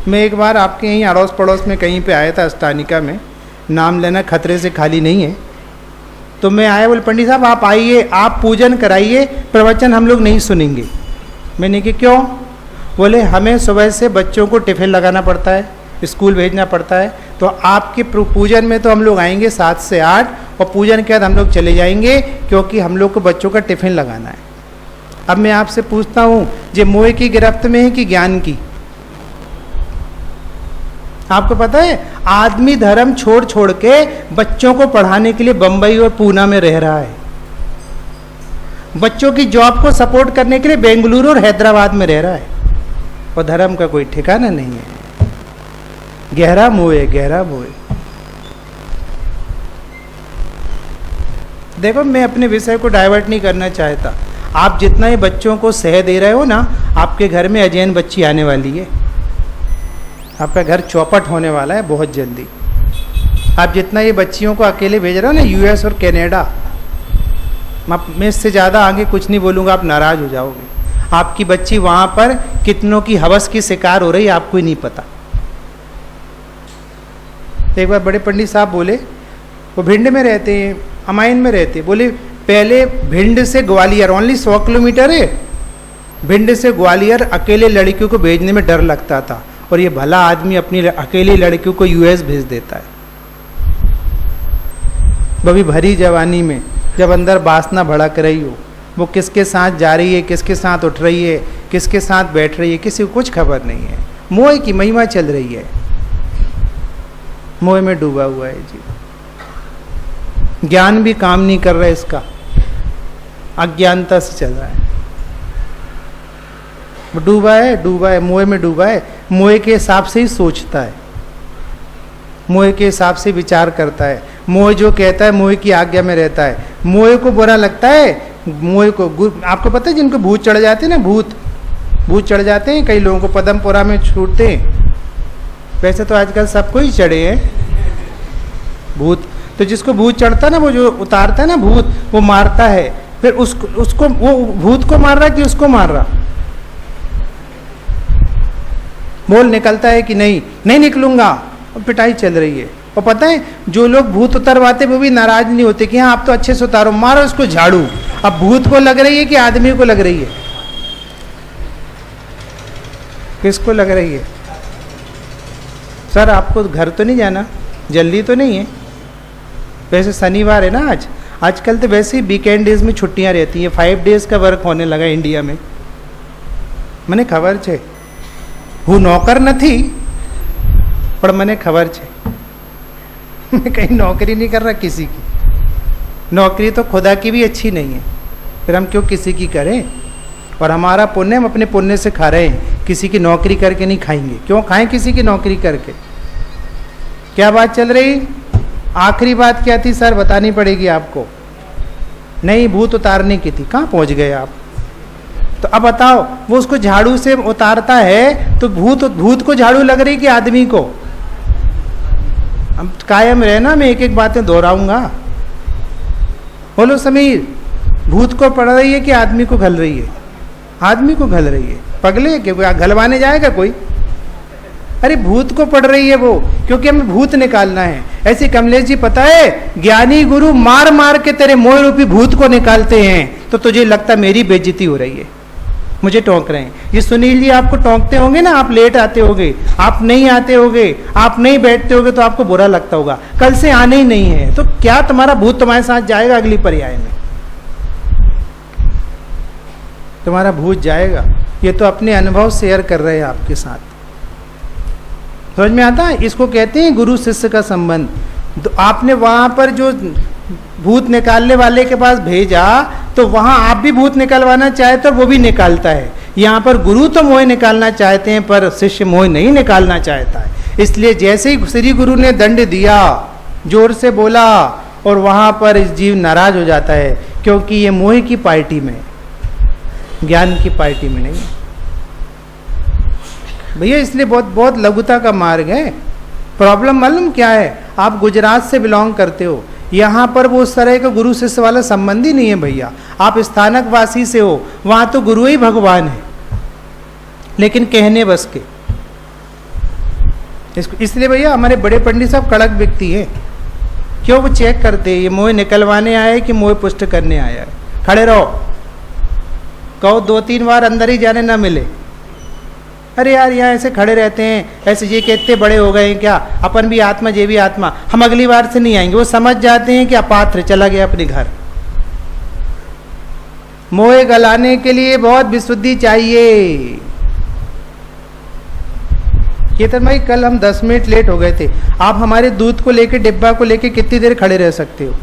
मैं एक बार आपके यहीं अड़ोस पड़ोस में कहीं पे आया था, अस्तानिका में, नाम लेना खतरे से खाली नहीं है। तो मैं आया, बोले पंडित साहब आप आइए, आप पूजन कराइए, प्रवचन हम लोग नहीं सुनेंगे। मैंने कहा क्यों? बोले हमें सुबह से बच्चों को टिफिन लगाना पड़ता है, स्कूल भेजना पड़ता है, तो आपके पूजन में तो हम लोग आएंगे 7 से 8 और पूजन के बाद हम लोग चले जाएंगे, क्योंकि हम लोग को बच्चों का टिफिन लगाना है। अब मैं आपसे पूछता हूँ, ये मोह की गिरफ्त में है कि ज्ञान की? आपको पता है आदमी धर्म छोड़ छोड़ के बच्चों को पढ़ाने के लिए बंबई और पूना में रह रहा है, बच्चों की जॉब को सपोर्ट करने के लिए बेंगलुरु और हैदराबाद में रह रहा है, और धर्म का कोई ठिकाना नहीं है। गहरा मोह है, गहरा मोह है। देखो मैं अपने विषय को डाइवर्ट नहीं करना चाहता। आप जितना ही बच्चों को सह दे रहे हो ना, आपके घर में अजैन बच्ची आने वाली है, आपका घर चौपट होने वाला है बहुत जल्दी। आप जितना ये बच्चियों को अकेले भेज रहे हो ना, यूएस और कनाडा, मैं इससे ज़्यादा आगे कुछ नहीं बोलूँगा, आप नाराज़ हो जाओगे। आपकी बच्ची वहाँ पर कितनों की हवस की शिकार हो रही है, आपको ही नहीं पता। एक बार बड़े पंडित साहब बोले, वो भिंड में रहते हैं, अमाइन में रहते, बोले पहले भिंड से ग्वालियर ओनली 100 किलोमीटर है, भिंड से ग्वालियर अकेले लड़कियों को भेजने में डर लगता था, और ये भला आदमी अपनी अकेली लड़कियों को यूएस भेज देता है। वो भी भरी जवानी में, जब अंदर वासना भड़क रही हो, वो किसके साथ जा रही है, किसके साथ उठ रही है, किसके साथ बैठ रही है, किसी को कुछ खबर नहीं है। मोह की महिमा चल रही है, मोह में डूबा हुआ है जी। ज्ञान भी काम नहीं कर रहा है इसका, अज्ञानता से चल रहा है, डूबा है, डूबा है, मोह में डूबा है। मोह के हिसाब से ही सोचता है, मोह के हिसाब से विचार करता है, मोह जो कहता है मोह की आज्ञा में रहता है। मोह को बुरा लगता है, मोह को, आपको पता है जिनको भूत चढ़ जाते हैं ना, भूत चढ़ जाते हैं, कई लोगों को पदमपुरा में छूटते हैं, वैसे तो आजकल सबको ही चढ़े हैं भूत। तो जिसको भूत चढ़ता है ना, वो जो उतारता है ना भूत, वो मारता है, फिर उसको वो भूत को मार रहा कि उसको मार रहा? बोल निकलता है कि नहीं, नहीं निकलूंगा, और पिटाई चल रही है। और पता है जो लोग भूत उतरवाते वो भी नाराज नहीं होते कि हाँ आप तो अच्छे से उतारो, मारो इसको झाड़ू। अब भूत को लग रही है कि आदमी को लग रही है? किसको लग रही है? सर आपको घर तो नहीं जाना, जल्दी तो नहीं है? वैसे शनिवार है ना आज, आजकल तो वैसे ही वीकेंड डेज में छुट्टियां रहती हैं, 5 डेज का वर्क होने लगा इंडिया में। मैंने खबर छे, હું નોકર નથી પણ મને ખબર છે, मैं कहीं नौकरी नहीं कर रहा किसी की, नौकरी तो खुदा की भी अच्छी नहीं है, फिर हम क्यों किसी की करें? और हमारा पुण्य हम अपने पुण्य से खा रहे हैं, किसी की नौकरी करके नहीं खाएंगे। क्यों खाएं किसी की नौकरी करके? क्या बात चल रही? आखिरी बात क्या थी सर, बतानी पड़ेगी आपको। नहीं, भूत उतारने की थी। कहाँ पहुँच गए आप? तो अब बताओ, वो उसको झाड़ू से उतारता है तो भूत को झाड़ू लग रही कि आदमी को? अब कायम रहना, मैं एक एक बातें दोहराऊंगा। बोलो समीर, भूत को पड़ रही है कि आदमी को घल रही है? आदमी को घल रही है। पगले कि घलवाने जाएगा कोई? अरे भूत को पड़ रही है वो, क्योंकि हमें भूत निकालना है। ऐसे कमलेश जी पता है, ज्ञानी गुरु मार मार के तेरे मोह रूपी भूत को निकालते हैं, तो तुझे लगता मेरी बेइज्जती हो रही है, मुझे टोंक रहे हैं। ये सुनील जी आपको टोंकते होंगे ना, आप लेट आते होगे, आप नहीं आते होगे, आप नहीं बैठते होगे, तो आपको बुरा लगता होगा। कल से आने ही नहीं है तो क्या तुम्हारा भूत तुम्हारे साथ जाएगा? अगली पर्याय में तुम्हारा भूत जाएगा। ये तो अपने अनुभव शेयर कर रहे हैं आपके साथ, समझ में आता है? इसको कहते हैं गुरु शिष्य का संबंध। तो आपने वहां पर जो भूत निकालने वाले के पास भेजा, तो वहां आप भी भूत निकलवाना चाहते हो, वो भी निकालता है। यहाँ पर गुरु तो मोह निकालना चाहते हैं, पर शिष्य मोह नहीं निकालना चाहता है। इसलिए जैसे ही श्री गुरु ने दंड दिया, जोर से बोला, और वहां पर इस जीव नाराज हो जाता है, क्योंकि ये मोह की पार्टी में, ज्ञान की पार्टी में नहीं। भैया इसलिए बहुत लघुता का मार्ग है। प्रॉब्लम मालूम क्या है? आप गुजरात से बिलोंग करते हो, यहाँ पर वो उस तरह का गुरु शिष्य वाला संबंध ही नहीं है भैया। आप स्थानक वासी से हो, वहां तो गुरु ही भगवान है, लेकिन कहने बस के। इसलिए भैया हमारे बड़े पंडित साहब कड़क व्यक्ति है। क्यों? वो चेक करते हैं ये मोह निकलवाने आया है कि मोह पुष्ट करने आया है। खड़े रहो, कहो 2-3 बार अंदर ही जाने ना मिले। अरे यार यहाँ ऐसे खड़े रहते हैं, ऐसे ये कितने बड़े हो गए हैं क्या, अपन भी आत्मा ये भी आत्मा, हम अगली बार से नहीं आएंगे। वो समझ जाते हैं कि अपात्र चला गया अपने घर। मोह गलाने के लिए बहुत विशुद्धि चाहिए। केतन भाई कल हम 10 मिनट लेट हो गए थे, आप हमारे दूध को लेके डिब्बा को लेके कितनी देर खड़े रह सकते हो?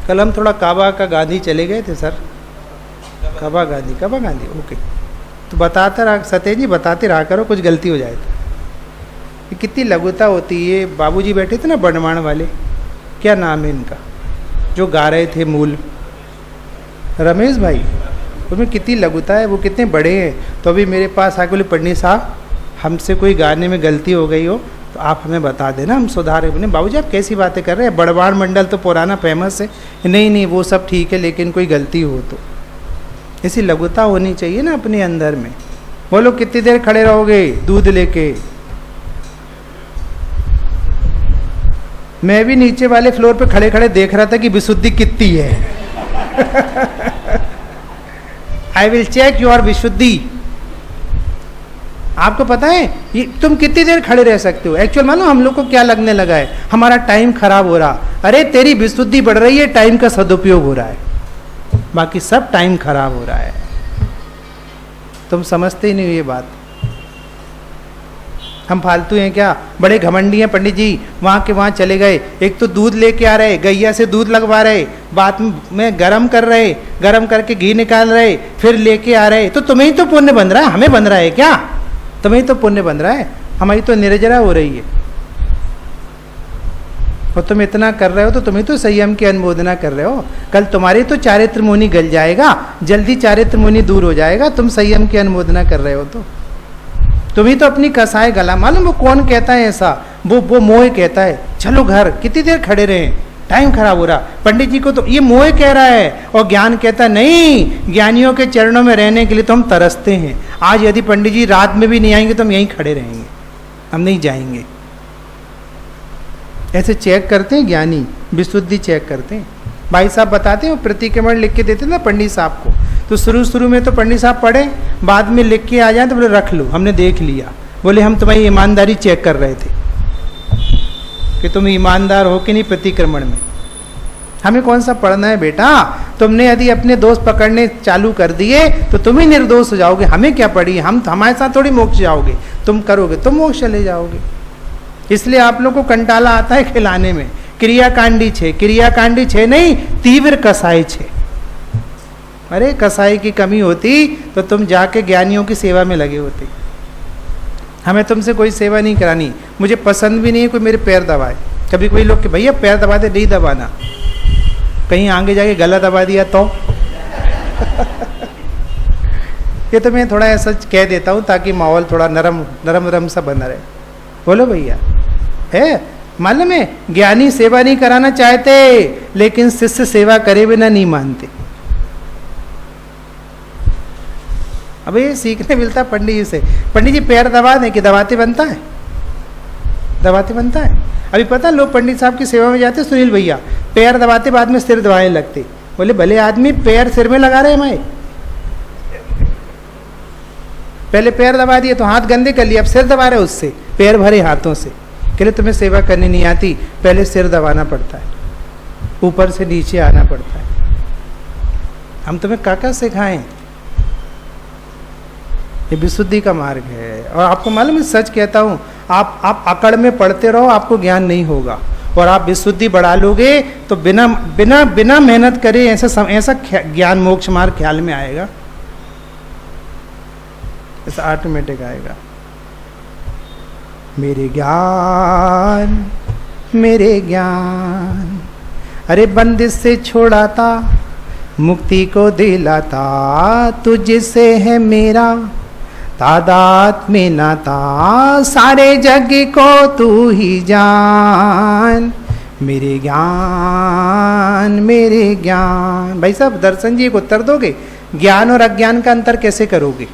कल हम थोड़ा काबा का गांधी चले गए थे सर। काबा गांधी ओके। तो बताता रहा सतेज जी, बताते रहा करो, कुछ गलती हो जाए तो। कितनी लघुता होती है। बाबूजी बैठे थे ना बंडवाण वाले, क्या नाम है इनका, जो गा रहे थे मूल, रमेश भाई, उसमें कितनी लघुता है, वो कितने बड़े हैं। तो अभी मेरे पास आके बोले पंडित साहब हमसे कोई गाने में गलती हो गई हो तो आप हमें बता देना, हम सुधारे। बोले बाबूजी आप कैसी बातें कर रहे हैं, बड़वाड़ मंडल तो पुराना फेमस है। नहीं वो सब ठीक है, लेकिन कोई गलती हो तो। ऐसी लघुता होनी चाहिए ना अपने अंदर में। बोलो कितनी देर खड़े रहोगे दूध लेके? मैं भी नीचे वाले फ्लोर पे खड़े खड़े देख रहा था कि विशुद्धि कितनी है। आई विल चेक योर विशुद्धि। आपको पता है ये तुम कितनी देर खड़े रह सकते हो? एक्चुअल मानो हम लोग को क्या लगने लगा है, हमारा टाइम खराब हो रहा। अरे तेरी विशुद्धि बढ़ रही है, टाइम का सदुपयोग हो रहा है, बाकी सब टाइम खराब हो रहा है। तुम समझते ही नहीं हो ये बात। हम फालतू हैं क्या? बड़े घमंडी हैं पंडित जी, वहाँ के वहाँ चले गए, एक तो दूध लेके आ रहे, गैया से दूध लगवा रहे, बाद में गरम कर रहे, गरम करके घी निकाल रहे, फिर लेके आ रहे। तो तुम्हें ही तो पुण्य बन रहा है, हमें बन रहा है क्या? तुम्हें ही तो पुण्य बन रहा है, हमारी तो निर्जरा हो रही है। और तुम इतना कर रहे हो तो तुम्हें तो संयम की अनुमोदना कर रहे हो। कल तुम्हारी तो चारित्र मुनि गल जाएगा, जल्दी चारित्र मुनि दूर हो जाएगा। तुम संयम की अनुमोदना कर रहे हो तो तुम्ही तो अपनी कसाय गला। मालूम वो कौन कहता है ऐसा? वो मोह कहता है चलो घर, कितनी देर खड़े रहे, टाइम खराब हो रहा। पंडित जी को तो ये मोह कह रहा है, और ज्ञान कहता है नहीं, ज्ञानियों के चरणों में रहने के लिए तो हम तरसते हैं। आज यदि पंडित जी रात में भी नहीं आएंगे तो हम यहीं खड़े रहेंगे, हम नहीं जाएंगे। ऐसे चेक करते हैं ज्ञानी, विशुद्धि चेक करते हैं। भाई साहब बताते हैं, वो प्रतिक्रमण लिख के देते ना पंडित साहब को, तो शुरू में तो पंडित साहब पढ़े, बाद में लिख के आ जाए तो बोले रख लो, हमने देख लिया। बोले हम तुम्हारी ईमानदारी चेक कर रहे थे कि तुम ईमानदार हो कि नहीं प्रतिक्रमण में। हमें कौन सा पढ़ना है बेटा? तुमने यदि अपने दोस्त पकड़ने चालू कर दिए तो तुम ही निर्दोष हो जाओगे। हमें क्या पड़ी? हम हमारे साथ थोड़ी मोक्ष जाओगे, तुम करोगे तुम मोक्ष चले जाओगे। इसलिए आप लोग को कंटाला आता है खिलाने में। क्रियाकांडी छे नहीं, तीव्र कसाई छे। अरे कसाई की कमी होती तो तुम जाके ज्ञानियों की सेवा में लगे होते। हमें तुमसे कोई सेवा नहीं करानी, मुझे पसंद भी नहीं है कोई मेरे पैर दबाए। कभी कोई लोग कि भैया पैर दबा दे, नहीं दबाना, कहीं आगे जाके गला दबा दिया तो। ये तो मैं थोड़ा ऐसा कह देता हूँ ताकि माहौल थोड़ा नरम सा बना रहे। बोलो भैया, है मालूम है ज्ञानी सेवा नहीं कराना चाहते, लेकिन शिष्य सेवा करे बिना नहीं मानते। अब ये सीखने मिलता पंडित जी से। पंडित जी पैर दबा दें कि दबाते बनता है? दबाते बनता है। अभी पता लोग पंडित साहब की सेवा में जाते, सुनील भैया पैर दबाते बाद में सिर दबाने लगते। बोले भले आदमी पैर सिर में लगा रहे हैं, मैं पहले पैर दबा दिए तो हाथ गंदे कर लिए, अब सिर दबा रहे उससे, पैर भरे हाथों से। कहले तुम्हें सेवा करनी नहीं आती, पहले सिर दबाना पड़ता है, ऊपर से नीचे आना पड़ता है। हम तुम्हें काका सिखाएं? ये विशुद्धि का मार्ग है। और आपको मालूम है, सच कहता हूँ, आप अकड़ में पढ़ते रहो, आपको ज्ञान नहीं होगा। और आप विशुद्धि बढ़ा लोगे तो बिना बिना बिना मेहनत करे ऐसा ज्ञान मोक्ष मार्ग ख्याल में आएगा, ऐसा ऑटोमेटिक आएगा। मेरे ज्ञान अरे बंदिश से छोड़ाता, मुक्ति को दिलाता, तुझसे है मेरा तादात्म्य नाता सारे जग को तू ही जान, मेरे ज्ञान मेरे ज्ञान। भाई साहब दर्शन जी एक उत्तर दोगे, ज्ञान और अज्ञान का अंतर कैसे करोगे?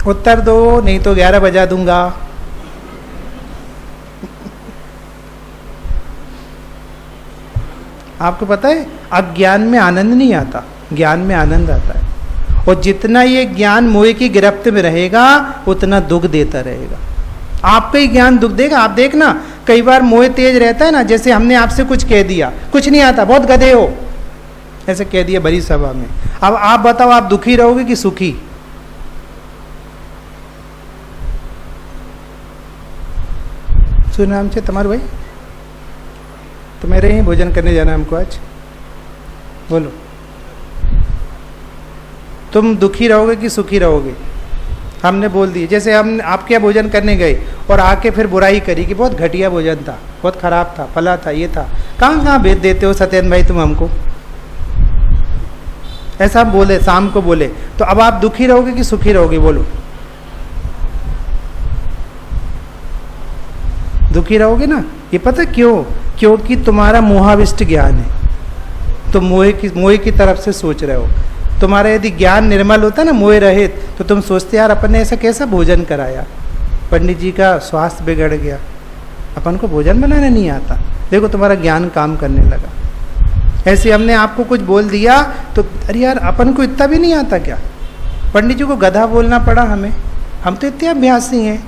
उत्तर दो, नहीं तो 11 बजा दूंगा। आपको पता है अज्ञान में आनंद नहीं आता, ज्ञान में आनंद आता है। और जितना ये ज्ञान मोह की गिरफ्त में रहेगा उतना दुख देता रहेगा। आपका ही ज्ञान दुख देगा। आप देखना कई बार मोह तेज रहता है ना, जैसे हमने आपसे कुछ कह दिया, कुछ नहीं आता, बहुत गधे हो, ऐसे कह दिया बड़ी सभा में। अब आप बताओ आप दुखी रहोगे कि सुखी? सुना हमसे तुम्हारे भाई, तो मेरे यहीं भोजन करने जाना हमको आज, बोलो तुम दुखी रहोगे कि सुखी रहोगे? हमने बोल दिए, जैसे हम आपके यहाँ भोजन करने गए और आके फिर बुराई करी कि बहुत घटिया भोजन था, बहुत खराब था, फला था, ये था। कहाँ कहाँ भेज देते हो सत्येंद्र भाई तुम हमको? ऐसा हम बोले, शाम को बोले, तो अब आप दुखी रहोगे कि सुखी रहोगे? बोलो दुखी रहोगे ना। ये पता क्यों? क्योंकि तुम्हारा मोहाविष्ट ज्ञान है, तुम मोह की तरफ से सोच रहे हो। तुम्हारा यदि ज्ञान निर्मल होता ना, मोह रहित, तो तुम सोचते यार अपन ने ऐसा कैसा भोजन कराया, पंडित जी का स्वास्थ्य बिगड़ गया, अपन को भोजन बनाने नहीं आता। देखो तुम्हारा ज्ञान काम करने लगा। ऐसे हमने आपको कुछ बोल दिया तो अरे यार अपन को इतना भी नहीं आता क्या? पंडित जी को गधा बोलना पड़ा हमें, हम तो इतने अभ्यासी हैं।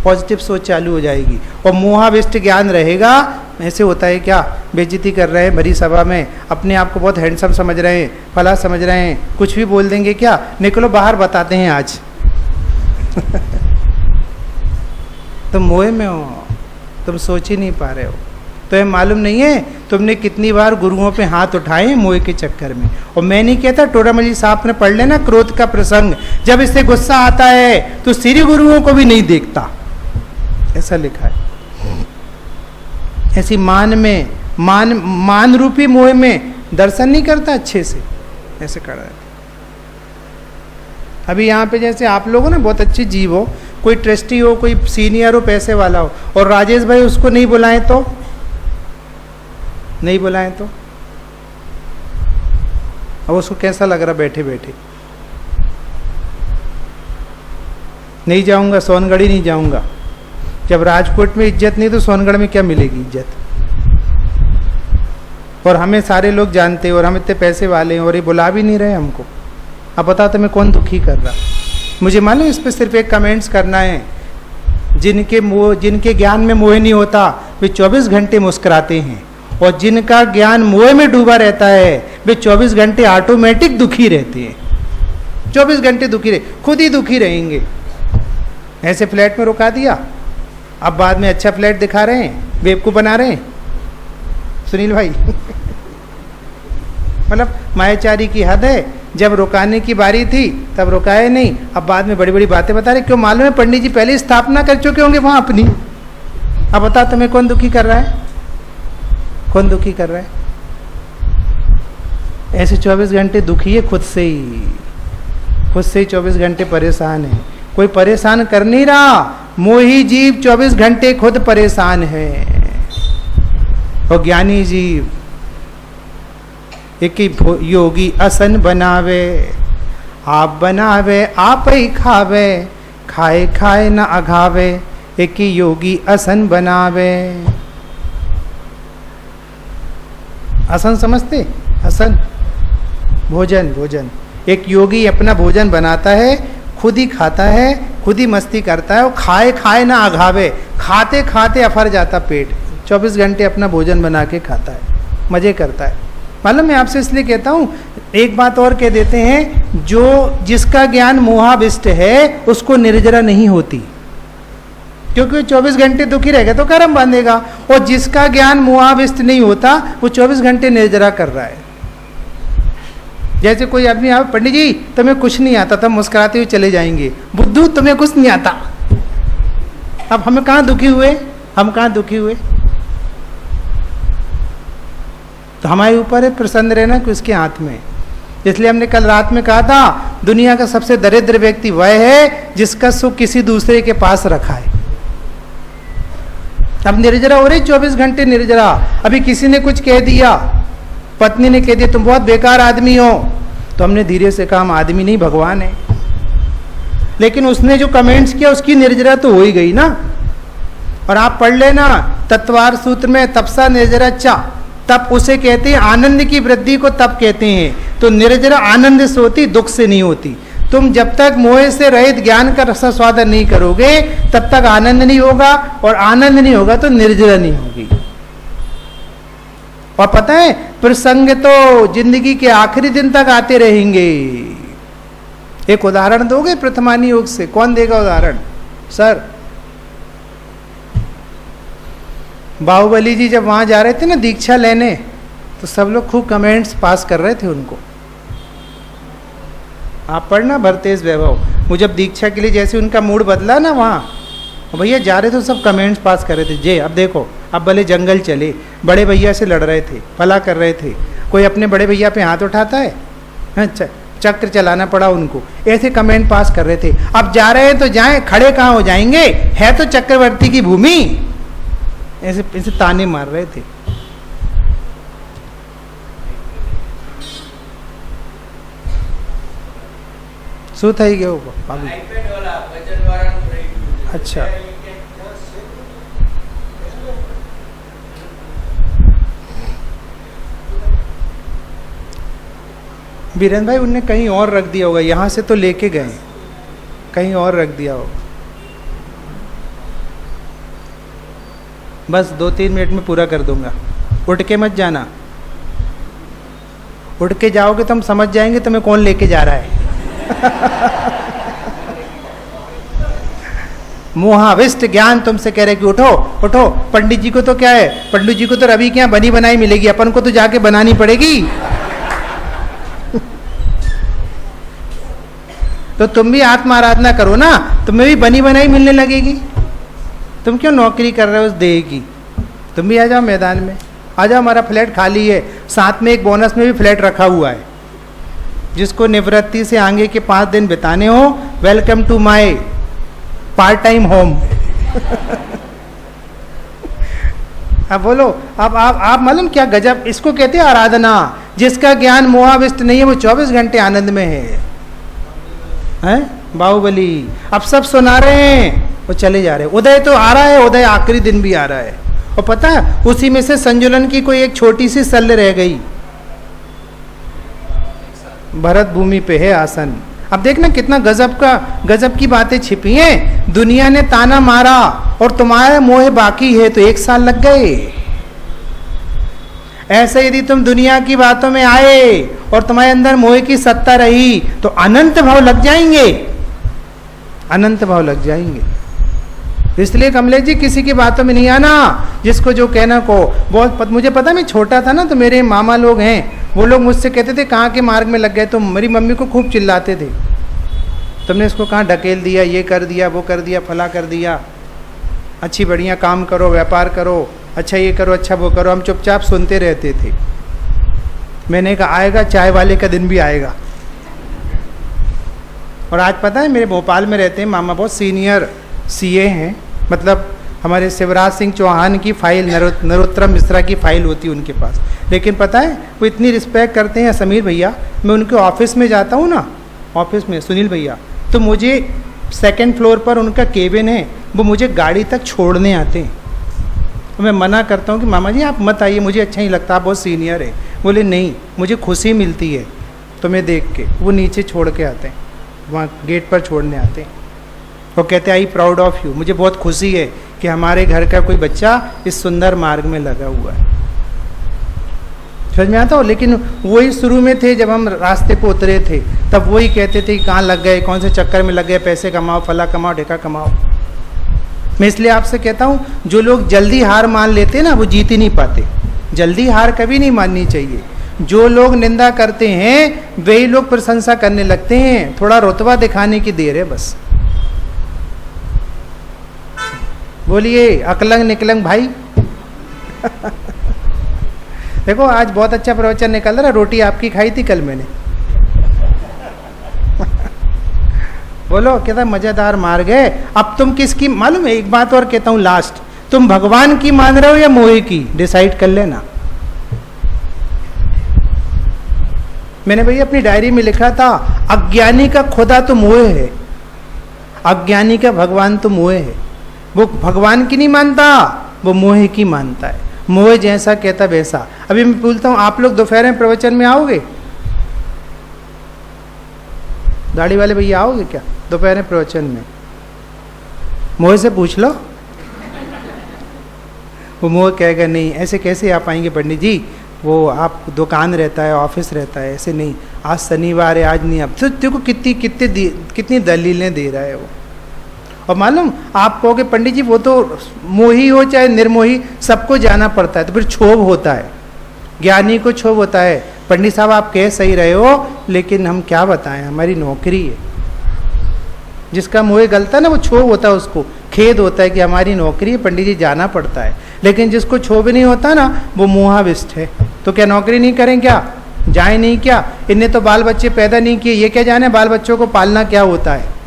पॉजिटिव सोच चालू हो जाएगी और मोहाविष्ट ज्ञान रहेगा। ऐसे होता है क्या, बेइज्जती कर रहे हैं बड़ी सभा में, अपने आप को बहुत हैंडसम समझ रहे हैं, फला समझ रहे हैं, कुछ भी बोल देंगे क्या, निकलो बाहर बताते हैं आज। तुम मोह में हो, तुम सोच ही नहीं पा रहे हो। तो ये मालूम नहीं है तुमने कितनी बार गुरुओं पे हाथ उठाए मोह के चक्कर में। और मैं नहीं कहता, टोडामल साहब ने पढ़ लेना क्रोध का प्रसंग, जब इससे गुस्सा आता है तो श्री गुरुओं को भी नहीं देखता, ऐसा लिखा है। ऐसी मान रूपी मोह में दर्शन नहीं करता अच्छे से, ऐसे कर रहा है। अभी यहाँ पे जैसे आप लोग हो ना, बहुत अच्छे जीव हो, कोई ट्रस्टी हो, कोई सीनियर हो, पैसे वाला हो, और राजेश भाई उसको नहीं बुलाएं तो अब उसको कैसा लग रहा बैठे बैठे? नहीं जाऊंगा, सोनगढ़ ही नहीं जाऊंगा। जब राजकोट में इज्जत नहीं तो सोनगढ़ में क्या मिलेगी इज्जत? और हमें सारे लोग जानते हैं और हम इतने पैसे वाले हैं और ये बुला भी नहीं रहे हमको। अब बताओ तुम्हें कौन दुखी कर रहा? मुझे मालूम इस पर सिर्फ एक कमेंट्स करना है। जिनके ज्ञान में मोह नहीं होता वे 24 घंटे मुस्कुराते हैं, और जिनका ज्ञान मोह में डूबा रहता है वे 24 घंटे ऑटोमेटिक दुखी रहते हैं। 24 घंटे दुखी रहे, खुद ही दुखी रहेंगे। ऐसे फ्लैट में रुका दिया, अब बाद में अच्छा फ्लैट दिखा रहे हैं, बेवकूफ बना रहे हैं सुनील भाई। मतलब मायाचारी की हद है। जब रुकाने की बारी थी तब रुकाए नहीं, अब बाद में बड़ी बड़ी बातें बता रहे। क्यों? मालूम है पंडित जी पहले स्थापना कर चुके होंगे वहां अपनी। अब बता तुम्हें कौन दुखी कर रहा है? कौन दुखी कर रहा है? ऐसे 24 घंटे दुखी है खुद से ही 24 घंटे परेशान है। कोई परेशान कर नहीं रहा, मोही जीव 24 घंटे खुद परेशान है। और ज्ञानी जीव एक योगी असन बनावे, आप बनावे आप ही खावे, खाए खाए न अघावे, एक ही योगी असन बनावे। असन समझते? असन भोजन। एक योगी अपना भोजन बनाता है, खुद ही खाता है, खुद ही मस्ती करता है, और खाए खाए ना अघावे, खाते खाते अफर जाता पेट। 24 घंटे अपना भोजन बना के खाता है, मजे करता है। मालूम मैं आपसे इसलिए कहता हूँ, एक बात और कह देते हैं, जिसका ज्ञान मोहाविष्ट है उसको निर्जरा नहीं होती, क्योंकि 24 घंटे दुखी रहेगा तो कर्म बांधेगा। और जिसका ज्ञान मोहाविष्ट नहीं होता वो 24 घंटे निर्जरा कर रहा है। जैसे कोई आदमी आए, पंडित जी तुम्हें कुछ नहीं आता, तब मुस्कुराते हुए चले जाएंगे, बुद्धू तुम्हें कुछ नहीं आता। अब हमें कहाँ दुखी हुए? हम कहाँ दुखी हुए? तो हमारे ऊपर है प्रसन्न रहना कि उसके हाथ में। इसलिए हमने कल रात में कहा था दुनिया का सबसे दरिद्र व्यक्ति वह है जिसका सुख किसी दूसरे के पास रखा है। अब निर्जरा हो रही 24 घंटे निर्जरा। अभी किसी ने कुछ कह दिया, पत्नी ने कह दिया तुम बहुत बेकार आदमी हो, तो हमने धीरे से कहा हम आदमी नहीं भगवान है। लेकिन उसने जो कमेंट्स किया उसकी निर्जरा तो हो ही गई ना। और आप पढ़ लेना तत्वार सूत्र में तपसा निर्जरा चा, तप उसे कहते हैं आनंद की वृद्धि को तप कहते हैं। तो निर्जरा आनंद से होती, दुख से नहीं होती। तुम जब तक मोह से रहित ज्ञान का रसास्वादन नहीं करोगे तब तक आनंद नहीं होगा, और आनंद नहीं होगा तो निर्जरा नहीं होगी। और पता है प्रसंग तो जिंदगी के आखिरी दिन तक आते रहेंगे। एक उदाहरण दोगे प्रथमानी योग से? कौन देगा उदाहरण? सर, बाहुबली जी जब वहां जा रहे थे ना दीक्षा लेने, तो सब लोग खूब कमेंट्स पास कर रहे थे उनको। आप पढ़ना भरतेज वैभव, वो जब दीक्षा के लिए जैसे उनका मूड बदला ना वहाँ, भैया जा रहे तो सब कमेंट्स पास कर रहे थे। जे अब देखो, अब भले जंगल चले, बड़े भैया से लड़ रहे थे, फला कर रहे थे, कोई अपने बड़े भैया पे हाथ उठाता है? अच्छा, चक्र चलाना पड़ा उनको, ऐसे कमेंट पास कर रहे थे। अब जा रहे हैं तो जाएं, खड़े कहाँ हो जाएंगे, है तो चक्रवर्ती की भूमि, ऐसे ऐसे ताने मार रहे थे। શું થઈ ગયું ભાભી? अच्छा, बीरेन भाई उनने कहीं और रख दिया होगा, यहाँ से तो लेके गए, कहीं और रख दिया होगा। बस 2-3 मिनट में पूरा कर दूंगा, उठ के मत जाना। उठ के जाओगे तो हम समझ जाएंगे तुम्हें कौन लेके जा रहा है। मोहाविष्ट ज्ञान तुमसे कह रहे कि उठो उठो। पंडित जी को तो क्या है, पंडित जी को तो रवि के यहाँ बनी बनाई मिलेगी, अपन को तो जाके बनानी पड़ेगी। तो तुम भी आत्म आराधना करो ना, तुम्हें भी बनी बनाई मिलने लगेगी। तुम क्यों नौकरी कर रहे हो उस देह की? तुम भी आ जाओ मैदान में, आ जाओ, हमारा फ्लैट खाली है, साथ में एक बोनस में भी फ्लैट रखा हुआ है। जिसको निवृत्ति से आगे के 5 दिन बिताने हो, welcome to my part time home. अब बोलो, अब आप मालूम क्या गजब, इसको कहते हैं आराधना। जिसका ज्ञान मोहाविष्ट नहीं है वो 24 घंटे आनंद में है। बाहुबली अब सब सुना रहे हैं, वो चले जा रहे हैं। उदय तो आ रहा है, उदय आखिरी दिन भी आ रहा है। और पता है उसी में से संजुलन की कोई एक छोटी सी सल्ल रह गई, भरत भूमि पे है आसन। अब देखना कितना गजब की बातें छिपी हैं। दुनिया ने ताना मारा और तुम्हारे मोह बाकी है तो 1 साल लग गए। ऐसे यदि तुम दुनिया की बातों में आए और तुम्हारे अंदर मोह की सत्ता रही तो अनंत भाव लग जाएंगे, अनंत भाव लग जाएंगे। इसलिए कमलेश जी किसी की बातों में नहीं आना, जिसको जो कहना को। बहुत मुझे पता, मैं छोटा था ना तो मेरे मामा लोग हैं, वो लोग मुझसे कहते थे कहाँ के मार्ग में लग गए। तो मेरी मम्मी को खूब चिल्लाते थे, तुमने इसको कहाँ ढकेल दिया, ये कर दिया, वो कर दिया, फला कर दिया, अच्छी बढ़िया काम करो, व्यापार करो, अच्छा ये करो, अच्छा वो करो। हम चुपचाप सुनते रहते थे। मैंने कहा आएगा चाय वाले का दिन भी आएगा। और आज पता है मेरे भोपाल में रहते हैं मामा, बहुत सीनियर सीए हैं, मतलब हमारे शिवराज सिंह चौहान की फाइल, नरोत्तम मिश्रा की फाइल होती है उनके पास। लेकिन पता है वो इतनी रिस्पेक्ट करते हैं समीर भैया, मैं उनके ऑफिस में जाता हूँ ना, ऑफिस में सुनील भैया, तो मुझे 2nd फ्लोर पर उनका केबिन है, वो मुझे गाड़ी तक छोड़ने आते हैं। तो मैं मना करता हूँ कि मामा जी आप मत आइए, मुझे अच्छा नहीं लगता, आप बहुत सीनियर है। बोले नहीं, मुझे खुशी मिलती है तुम्हें देख के। वो नीचे छोड़ के आते हैं, वहाँ गेट पर छोड़ने आते हैं। वो कहते हैं आई प्राउड ऑफ यू, मुझे बहुत खुशी है कि हमारे घर का कोई बच्चा इस सुंदर मार्ग में लगा हुआ है। समझ में आता हो? लेकिन वही शुरू में थे, जब हम रास्ते पे उतरे थे तब वही कहते थे कि कहाँ लग गए, कौन से चक्कर में लग गए, पैसे कमाओ, फला कमाओ, ढेका कमाओ। मैं इसलिए आपसे कहता हूँ जो लोग जल्दी हार मान लेते ना वो जीत ही नहीं पाते। जल्दी हार कभी नहीं माननी चाहिए। जो लोग निंदा करते हैं वही लोग प्रशंसा करने लगते हैं, थोड़ा रुतबा दिखाने की देर है बस। बोलिए अकलंग निकलंग भाई। देखो आज बहुत अच्छा प्रवचन निकल रहा, रोटी आपकी खाई थी कल मैंने। बोलो कितना मजेदार मार्ग है। अब तुम किसकी मालूम है, एक बात और कहता हूं लास्ट, तुम भगवान की मान रहे हो या मोह की, डिसाइड कर लेना। मैंने भैया अपनी डायरी में लिखा था, अज्ञानी का खुदा तो मोह है, अज्ञानी का भगवान तो मोह है। वो भगवान की नहीं मानता, वो मोह की मानता है। मोह जैसा कहता वैसा। अभी मैं बोलता हूं, आप लोग दोपहर में प्रवचन में आओगे? दाढ़ी वाले भैया आओगे क्या दोपहर में प्रवचन में? मोह से पूछ लो। वो मोह कहेगा नहीं, ऐसे कैसे आ पाएंगे पंडित जी, वो आप दुकान रहता है, ऑफिस रहता है, ऐसे नहीं, आज शनिवार है, आज नहीं। अब तो देखो कितनी दलीलें दे रहा है वो। और मालूम आप कहोगे पंडित जी वो तो मोही हो चाहे निर्मोही, सबको जाना पड़ता है, तो फिर क्षोभ होता है, ज्ञानी को क्षोभ होता है। पंडित साहब आप कह सही रहे हो, लेकिन हम क्या बताएं, हमारी नौकरी है। जिसका मोह गलता है ना, वो क्षोभ होता है, उसको खेद होता है कि हमारी नौकरी है, पंडित जी जाना पड़ता है। लेकिन जिसको क्षोभ नहीं होता ना, वो मोहाविष्ट है। तो क्या नौकरी नहीं करें क्या, जाए नहीं क्या? इनने तो बाल बच्चे पैदा नहीं किए, ये क्या जाने बाल बच्चों को पालना क्या होता है।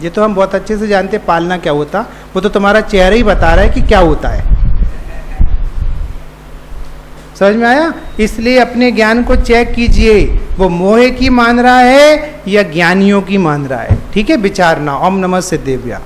ये तो हम बहुत अच्छे से जानते पालना क्या होता, वो तो तुम्हारा चेहरा ही बता रहा है कि क्या होता है। समझ में आया? इसलिए अपने ज्ञान को चेक कीजिए, वो मोह की मान रहा है या ज्ञानियों की मान रहा है। ठीक है, विचारना। ओम नमः सिद्धेभ्या।